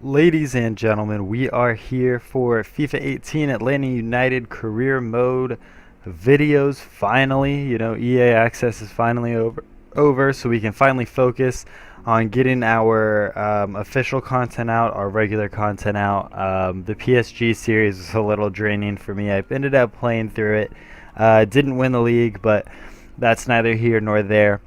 Ladies and gentlemen, we are here for FIFA 18 Atlanta United career mode videos. Finally, EA access is finally over, so we can finally focus on getting our official content out, our regular content out. The PSG series was a little draining for me. I ended up playing through it. Didn't win the league, but that's neither here nor there.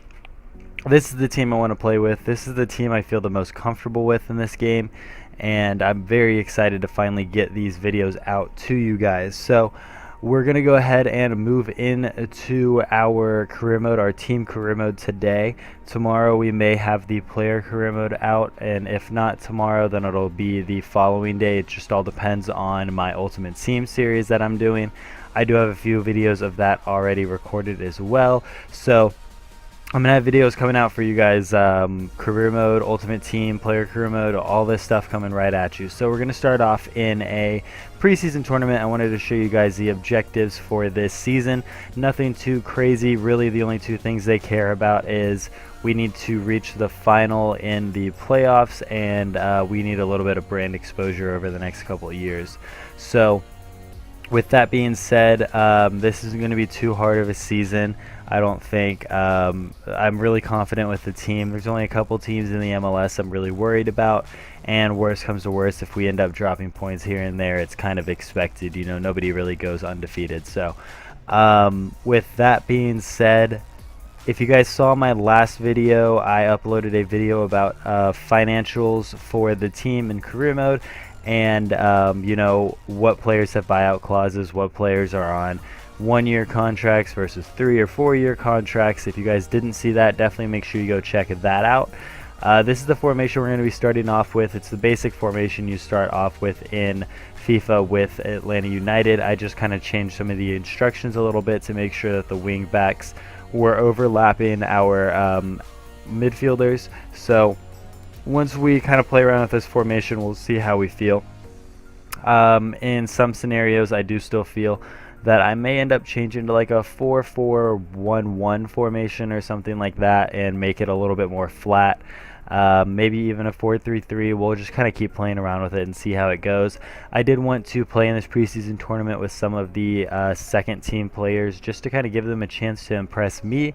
This is the team I want to play with. This is the team I feel the most comfortable with in this game, and I'm very excited to finally get these videos out to you guys. So we're going to go ahead and move into our career mode, our team career mode today. Tomorrow we may have the player career mode out, and if not tomorrow, then it'll be the following day. It just all depends on my Ultimate Team series that I'm doing. I do have a few videos of that already recorded as well, so I'm going to have videos coming out for you guys, career mode, ultimate team, player career mode, all this stuff coming right at you. So we're going to start off in a preseason tournament. I wanted to show you guys the objectives for this season. Nothing too crazy. Really, the only two things they care about is we need to reach the final in the playoffs, and we need a little bit of brand exposure over the next couple of years. So with that being said, this isn't going to be too hard of a season, I don't think. I'm really confident with the team. There's only a couple teams in the MLS I'm really worried about, and worst comes to worst, if we end up dropping points here and there, it's kind of expected. Nobody really goes undefeated. So with that being said, if you guys saw my last video, I uploaded a video about financials for the team in career mode, and what players have buyout clauses, what players are on 1-year contracts versus 3 or 4-year contracts. If you guys didn't see that, definitely make sure you go check that out. This is the formation we're going to be starting off with. It's the basic formation you start off with in FIFA with Atlanta United. I just kind of changed some of the instructions a little bit to make sure that the wing backs were overlapping our midfielders. So once we kind of play around with this formation, we'll see how we feel. In some scenarios, I do still feel that I may end up changing to like a 4-4-1-1 formation or something like that and make it a little bit more flat. Maybe even a 4-3-3. We'll just kind of keep playing around with it and see how it goes. I did want to play in this preseason tournament with some of the second team players just to kind of give them a chance to impress me,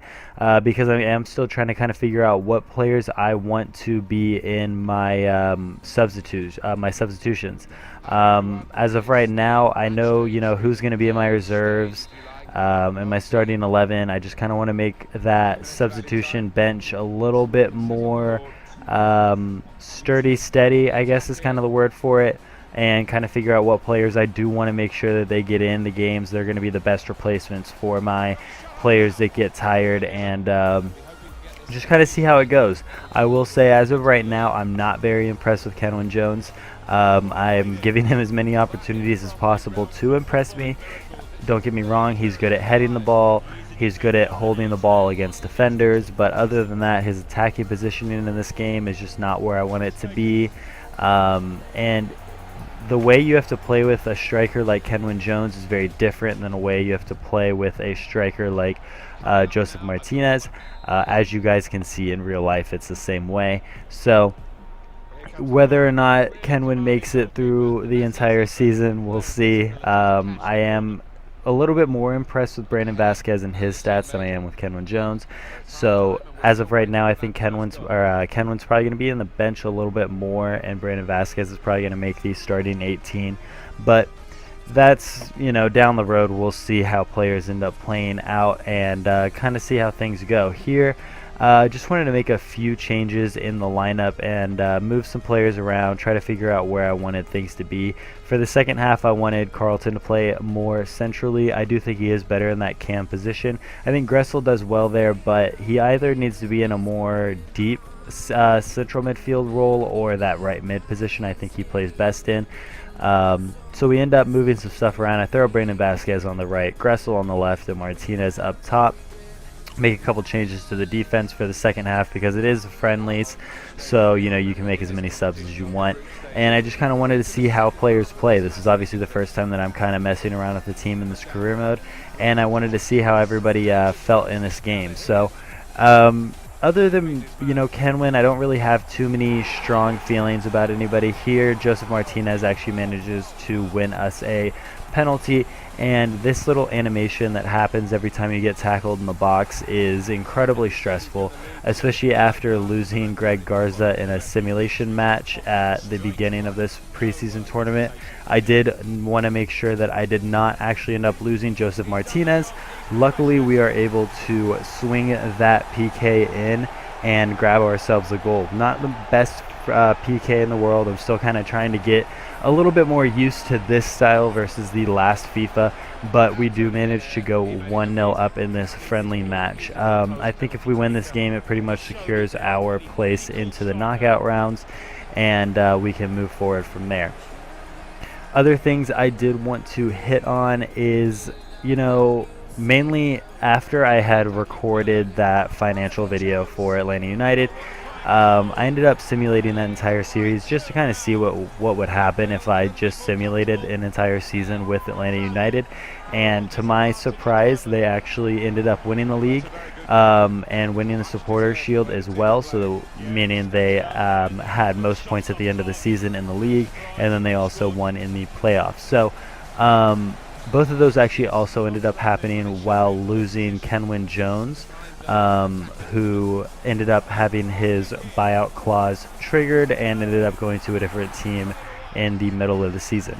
because I am still trying to kind of figure out what players I want to be in my substitutions. As of right now, I know who's going to be in my reserves. In my starting 11, I just kind of want to make that substitution bench a little bit more sturdy, steady, I guess is kind of the word for it, and kind of figure out what players I do want to make sure that they get in the games. They're going to be the best replacements for my players that get tired, and just kind of see how it goes. I will say, as of right now, I'm not very impressed with Kenwyne Jones. I'm giving him as many opportunities as possible to impress me. Don't get me wrong, he's good at heading the ball, he's good at holding the ball against defenders, but other than that, his attacking positioning in this game is just not where I want it to be. And the way you have to play with a striker like Kenwyne Jones is very different than the way you have to play with a striker like Joseph Martinez. As you guys can see in real life, it's the same way. So whether or not Kenwyne makes it through the entire season, we'll see. I am a little bit more impressed with Brandon Vasquez and his stats than I am with Kenwyne Jones. So as of right now, I think Kenwyne's probably going to be in the bench a little bit more, and Brandon Vasquez is probably going to make the starting 18. But that's, down the road. We'll see how players end up playing out and kind of see how things go. Here, just wanted to make a few changes in the lineup and move some players around, try to figure out where I wanted things to be. For the second half, I wanted Carlton to play more centrally. I do think he is better in that cam position. I think Gressel does well there, but he either needs to be in a more deep central midfield role or that right mid position I think he plays best in. So we end up moving some stuff around. I throw Brandon Vasquez on the right, Gressel on the left, and Martinez up top. Make a couple changes to the defense for the second half because it is friendlies, so you can make as many subs as you want. And I just kind of wanted to see how players play. This is obviously the first time that I'm kind of messing around with the team in this career mode, and I wanted to see how everybody felt in this game. So other than, Kenwin, I don't really have too many strong feelings about anybody here. Joseph Martinez actually manages to win us a penalty, and this little animation that happens every time you get tackled in the box is incredibly stressful, especially after losing Greg Garza in a simulation match at the beginning of this preseason tournament. I did want to make sure that I did not actually end up losing Joseph Martinez. Luckily, we are able to swing that PK in and grab ourselves a goal. Not the best PK in the world. I'm still kind of trying to get a little bit more used to this style versus the last FIFA, but we do manage to go 1-0 up in this friendly match. I think if we win this game, it pretty much secures our place into the knockout rounds, and we can move forward from there. Other things I did want to hit on is, mainly after I had recorded that financial video for Atlanta United, I ended up simulating that entire series just to kind of see what would happen if I just simulated an entire season with Atlanta United. And to my surprise, they actually ended up winning the league and winning the Supporters Shield as well. So meaning they had most points at the end of the season in the league, and then they also won in the playoffs. So both of those actually also ended up happening while losing Kenwin Jones, who ended up having his buyout clause triggered and ended up going to a different team in the middle of the season.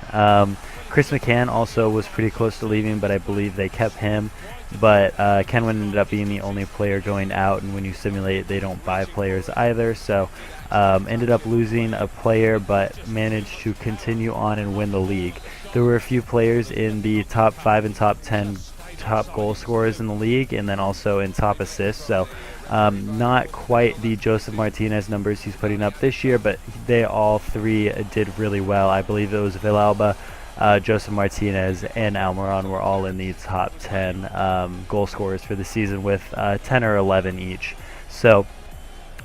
Chris McCann also was pretty close to leaving, but I believe they kept him. But Kenwin ended up being the only player going out, and when you simulate, they don't buy players either. So ended up losing a player, but managed to continue on and win the league. There were a few players in the top 5 and top 10 top goal scorers in the league, and then also in top assists. So not quite the Joseph Martinez numbers he's putting up this year, but they all three did really well. I believe it was Villalba, Joseph Martinez, and Almiron were all in the top 10 goal scorers for the season with 10 or 11 each. So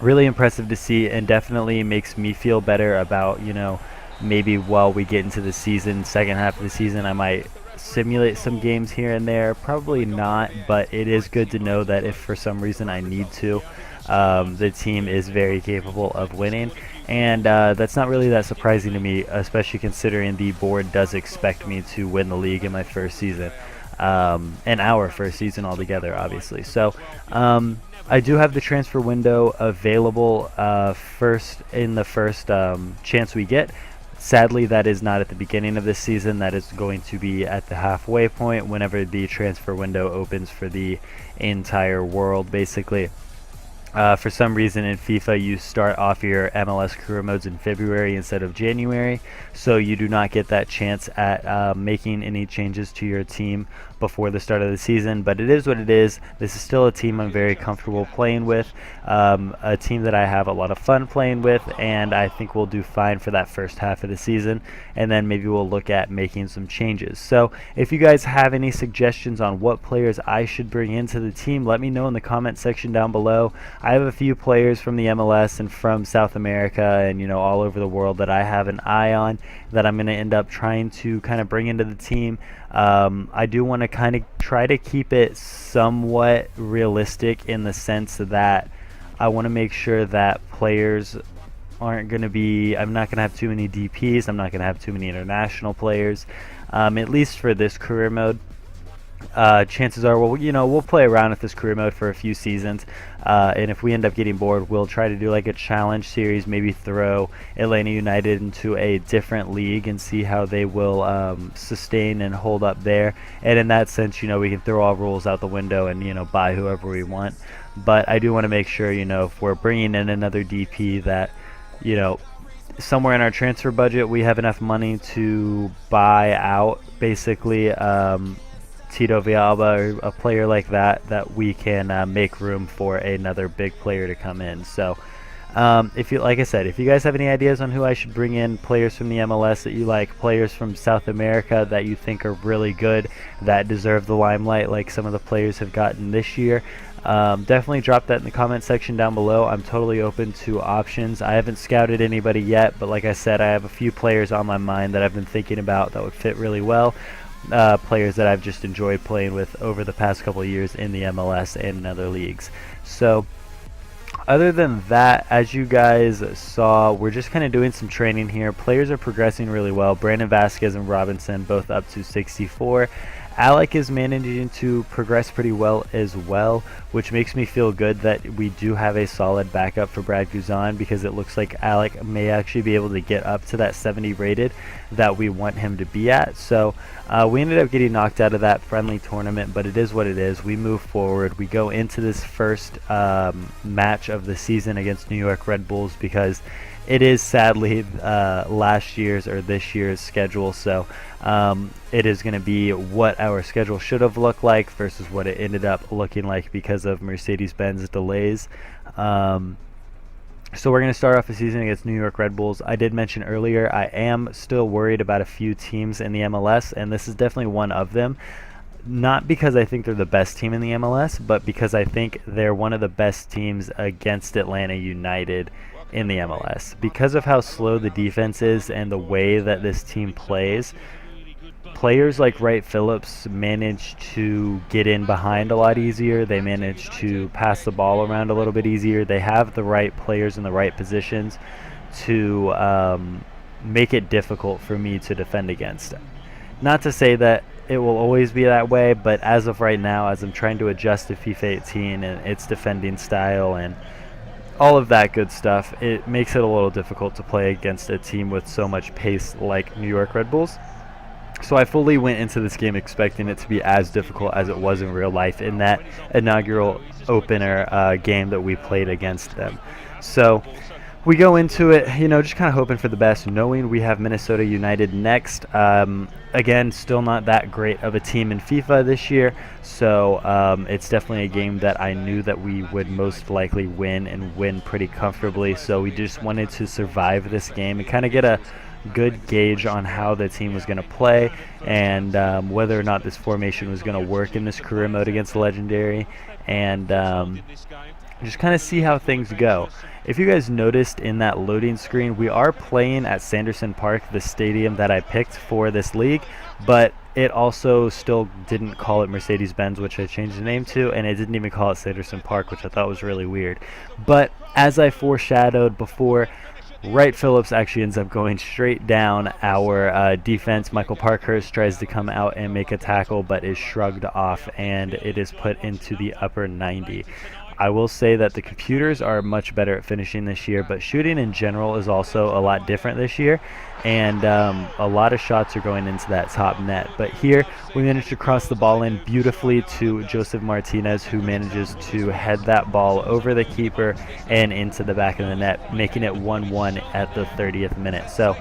really impressive to see, and definitely makes me feel better about, maybe while we get into the season, second half of the season, I might simulate some games here and there. Probably not, but it is good to know that if for some reason I need to, the team is very capable of winning, and that's not really that surprising to me, especially considering the board does expect me to win the league in my first season, and our first season altogether, obviously. So I do have the transfer window available first chance we get. Sadly, that is not at the beginning of this season. That is going to be at the halfway point whenever the transfer window opens for the entire world, basically. For some reason in FIFA, you start off your MLS career modes in February instead of January, so you do not get that chance at making any changes to your team before the start of the season. But it is what it is. This is still a team I'm very comfortable playing with, a team that I have a lot of fun playing with, and I think we'll do fine for that first half of the season, and then maybe we'll look at making some changes. So if you guys have any suggestions on what players I should bring into the team, let me know in the comment section down below. I have a few players from the MLS and from South America and all over the world that I have an eye on that I'm going to end up trying to kind of bring into the team. I do want to kind of try to keep it somewhat realistic in the sense that I want to make sure that players aren't going to be, I'm not going to have too many DPs, I'm not going to have too many international players, at least for this career mode. Chances are we'll play around with this career mode for a few seasons, and if we end up getting bored, we'll try to do like a challenge series, maybe throw Atlanta United into a different league and see how they will sustain and hold up there. And in that sense, we can throw all rules out the window and buy whoever we want. But I do want to make sure if we're bringing in another DP that somewhere in our transfer budget we have enough money to buy out basically Tito Villalba or a player like that we can make room for another big player to come in. So like I said, if you guys have any ideas on who I should bring in, players from the MLS that you like, players from South America that you think are really good, that deserve the limelight like some of the players have gotten this year, definitely drop that in the comment section down below. I'm totally open to options. I haven't scouted anybody yet, but like I said, I have a few players on my mind that I've been thinking about that would fit really well. Players that I've just enjoyed playing with over the past couple of years in the MLS and in other leagues. So other than that, as you guys saw, we're just kind of doing some training here. Players are progressing really well. Brandon Vasquez and Robinson both up to 64. Alec is managing to progress pretty well as well, which makes me feel good that we do have a solid backup for Brad Guzan, because it looks like Alec may actually be able to get up to that 70 rated that we want him to be at. So we ended up getting knocked out of that friendly tournament, but it is what it is. We move forward. We go into this first match of the season against New York Red Bulls, because it is sadly last year's or this year's schedule. So it is going to be what our schedule should have looked like versus what it ended up looking like because of Mercedes-Benz delays. So we're going to start off the season against New York Red Bulls. I did mention earlier I am still worried about a few teams in the MLS, and this is definitely one of them. Not because I think they're the best team in the MLS, but because I think they're one of the best teams against Atlanta United in the MLS. Because of how slow the defense is and the way that this team plays, players like Wright Phillips manage to get in behind a lot easier. They manage to pass the ball around a little bit easier. They have the right players in the right positions to make it difficult for me to defend against. Not to say that it will always be that way, but as of right now, as I'm trying to adjust to FIFA 18 and its defending style and all of that good stuff, it makes it a little difficult to play against a team with so much pace like New York Red Bulls. So I fully went into this game expecting it to be as difficult as it was in real life in that inaugural opener game that we played against them. So we go into it, just kind of hoping for the best, knowing we have Minnesota United next. Again, still not that great of a team in FIFA this year, so it's definitely a game that I knew that we would most likely win and win pretty comfortably. So we just wanted to survive this game and kind of get a good gauge on how the team was going to play and whether or not this formation was going to work in this career mode against the Legendary, and just kind of see how things go. If you guys noticed in that loading screen, we are playing at Sanderson Park, the stadium that I picked for this league, but it also still didn't call it Mercedes-Benz, which I changed the name to, and it didn't even call it Sanderson Park, which I thought was really weird. But as I foreshadowed before, Wright Phillips actually ends up going straight down our defense. Michael Parkhurst tries to come out and make a tackle, but is shrugged off, and it is put into the upper 90. I will say that the computers are much better at finishing this year, but shooting in general is also a lot different this year, and a lot of shots are going into that top net. But here we managed to cross the ball in beautifully to Joseph Martinez, who manages to head that ball over the keeper and into the back of the net, making it 1-1 at the 30th minute. So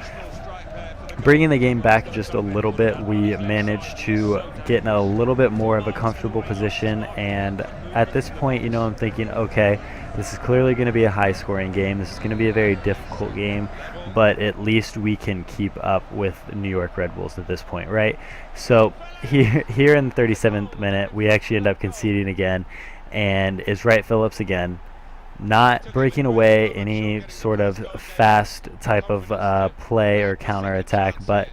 bringing the game back just a little bit, we managed to get in a little bit more of a comfortable position, and at this point, I'm thinking, okay, this is clearly going to be a high-scoring game. This is going to be a very difficult game, but at least we can keep up with New York Red Bulls at this point, right? So here in the 37th minute, we actually end up conceding again, and it's Wright Phillips again, not breaking away any sort of fast type of play or counter-attack, but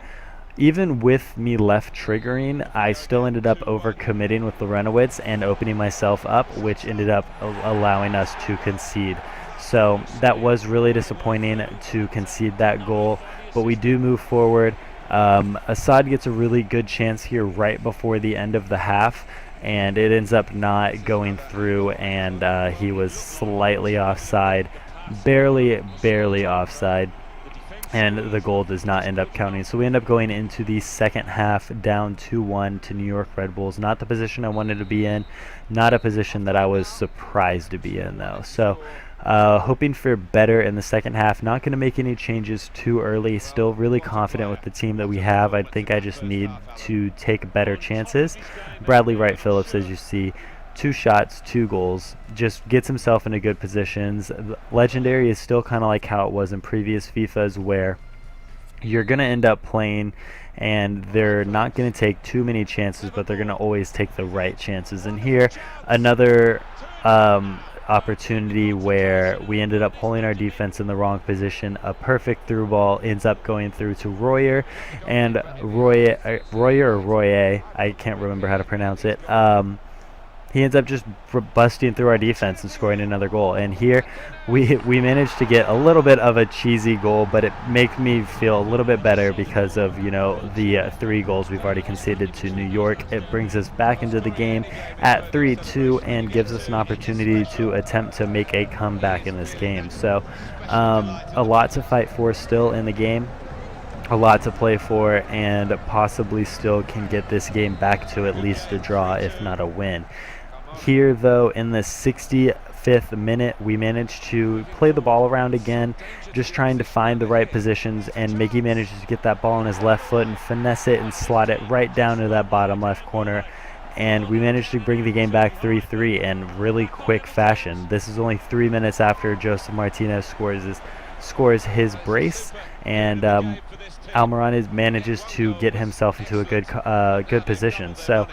even with me left triggering, I still ended up over-committing with the Renowitz and opening myself up, which ended up allowing us to concede. So that was really disappointing to concede that goal, but we do move forward. Assad gets a really good chance here right before the end of the half, and it ends up not going through, and he was slightly offside, barely offside, and the goal does not end up counting. So we end up going into the second half down 2-1 to New York Red Bulls. Not the position I wanted to be in, not a position that I was surprised to be in though. So hoping for better in the second half. Not going to make any changes too early. Still really confident with the team that we have. I think I just need to take better chances. Bradley Wright Phillips, as you see, 2 shots, 2 goals, just gets himself into good positions. Legendary is still kind of like how it was in previous FIFAs, where you're going to end up playing and they're not going to take too many chances, but they're going to always take the right chances. And here, another opportunity where we ended up holding our defense in the wrong position. A perfect through ball ends up going through to Royer, and Royer, I can't remember how to pronounce it. he ends up just busting through our defense and scoring another goal. And here we managed to get a little bit of a cheesy goal, but it makes me feel a little bit better because of, you know, the 3 goals we've already conceded to New York. It brings us back into the game at 3-2 and gives us an opportunity to attempt to make a comeback in this game. So a lot to fight for still in the game, a lot to play for, and possibly still can get this game back to at least a draw, if not a win. Here, though, in the 65th minute, we managed to play the ball around again, just trying to find the right positions, and Mickey manages to get that ball on his left foot and finesse it and slot it right down to that bottom left corner. And we managed to bring the game back 3-3 in really quick fashion. This is only 3 minutes after Joseph Martinez scores his brace, and Almiron manages to get himself into a good position. So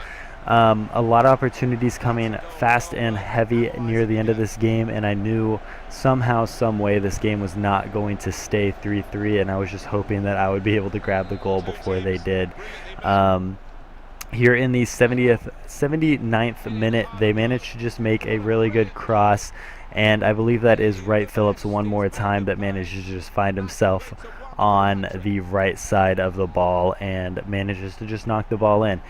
a lot of opportunities coming fast and heavy near the end of this game, and I knew somehow, some way, this game was not going to stay 3-3, and I was just hoping that I would be able to grab the goal before they did. Here in the 79th minute, they managed to just make a really good cross, and I believe that is Wright Phillips one more time that manages to just find himself on the right side of the ball and manages to just knock the ball in.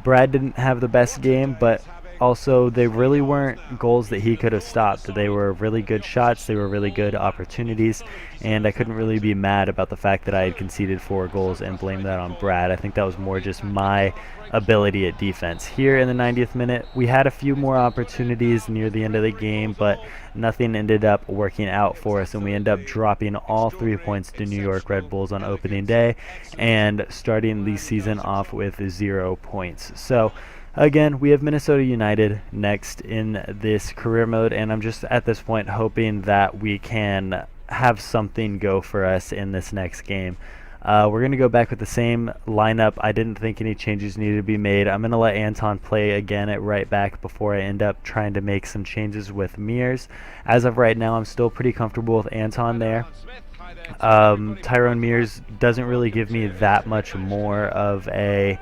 Brad didn't have the best game, but also they really weren't goals that he could have stopped. They were really good shots, they were really good opportunities, and I couldn't really be mad about the fact that I had conceded 4 goals and blame that on Brad. I think that was more just my ability at defense. Here in the 90th minute, we had a few more opportunities near the end of the game, but nothing ended up working out for us, and we end up dropping all 3 points to New York Red Bulls on opening day and starting the season off with 0 points. So again, we have Minnesota United next in this career mode, and I'm just at this point hoping that we can have something go for us in this next game. We're going to go back with the same lineup. I didn't think any changes needed to be made. I'm going to let Anton play again at right back before I end up trying to make some changes with Mears. As of right now, I'm still pretty comfortable with Anton there. Tyrone Mears doesn't really give me that much more of a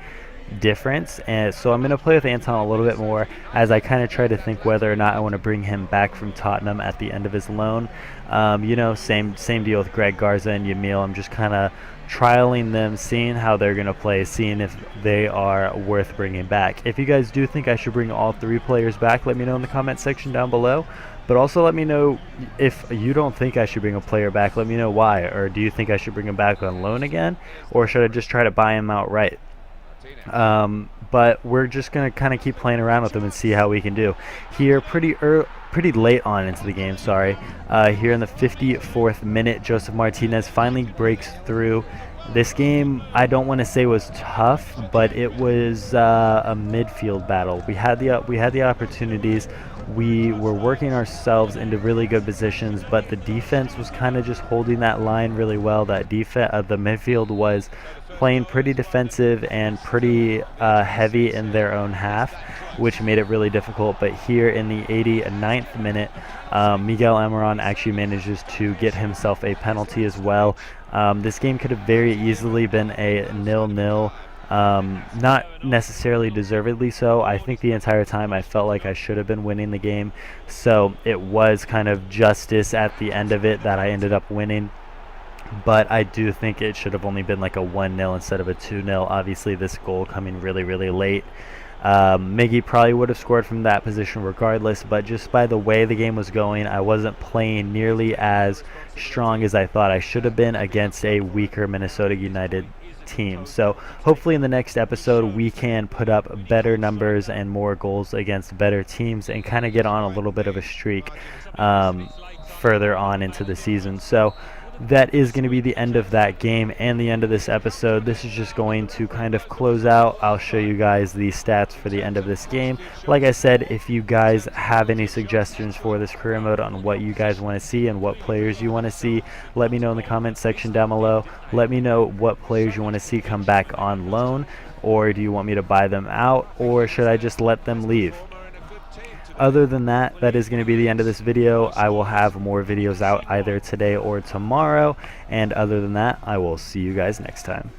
difference, and so I'm going to play with Anton a little bit more as I kind of try to think whether or not I want to bring him back from Tottenham at the end of his loan. You know, same deal with Greg Garza and Yamil. I'm just kind of trialing them, seeing how they're going to play, seeing if they are worth bringing back. If you guys do think I should bring all 3 players back, let me know in the comment section down below. But also let me know if you don't think I should bring a player back. Let me know why. Or do you think I should bring him back on loan again, or should I just try to buy him outright? But we're just going to kind of keep playing around with them and see how we can do. Here, pretty late on into the game, here in the 54th minute, Joseph Martinez finally breaks through. This game, I don't want to say was tough, but it was a midfield battle. We had the opportunities. We were working ourselves into really good positions, but the defense was kind of just holding that line really well. The midfield was playing pretty defensive and pretty heavy in their own half, which made it really difficult. But here in the 89th minute, Miguel Almiron actually manages to get himself a penalty as well. This game could have very easily been a 0-0. Not necessarily deservedly so. I think the entire time I felt like I should have been winning the game, so it was kind of justice at the end of it that I ended up winning. But I do think it should have only been like a 1-0 instead of a 2-0. Obviously, this goal coming really, really late. Miggy probably would have scored from that position regardless, but just by the way the game was going, I wasn't playing nearly as strong as I thought I should have been against a weaker Minnesota United team. So hopefully in the next episode we can put up better numbers and more goals against better teams and kind of get on a little bit of a streak further on into the season. So that is going to be the end of that game and the end of this episode. This is just going to kind of close out. I'll show you guys the stats for the end of this game. Like I said, if you guys have any suggestions for this career mode on what you guys want to see and what players you want to see, let me know in the comment section down below. Let me know what players you want to see come back on loan, or do you want me to buy them out, or should I just let them leave? Other than that, that is going to be the end of this video. I will have more videos out either today or tomorrow. And other than that, I will see you guys next time.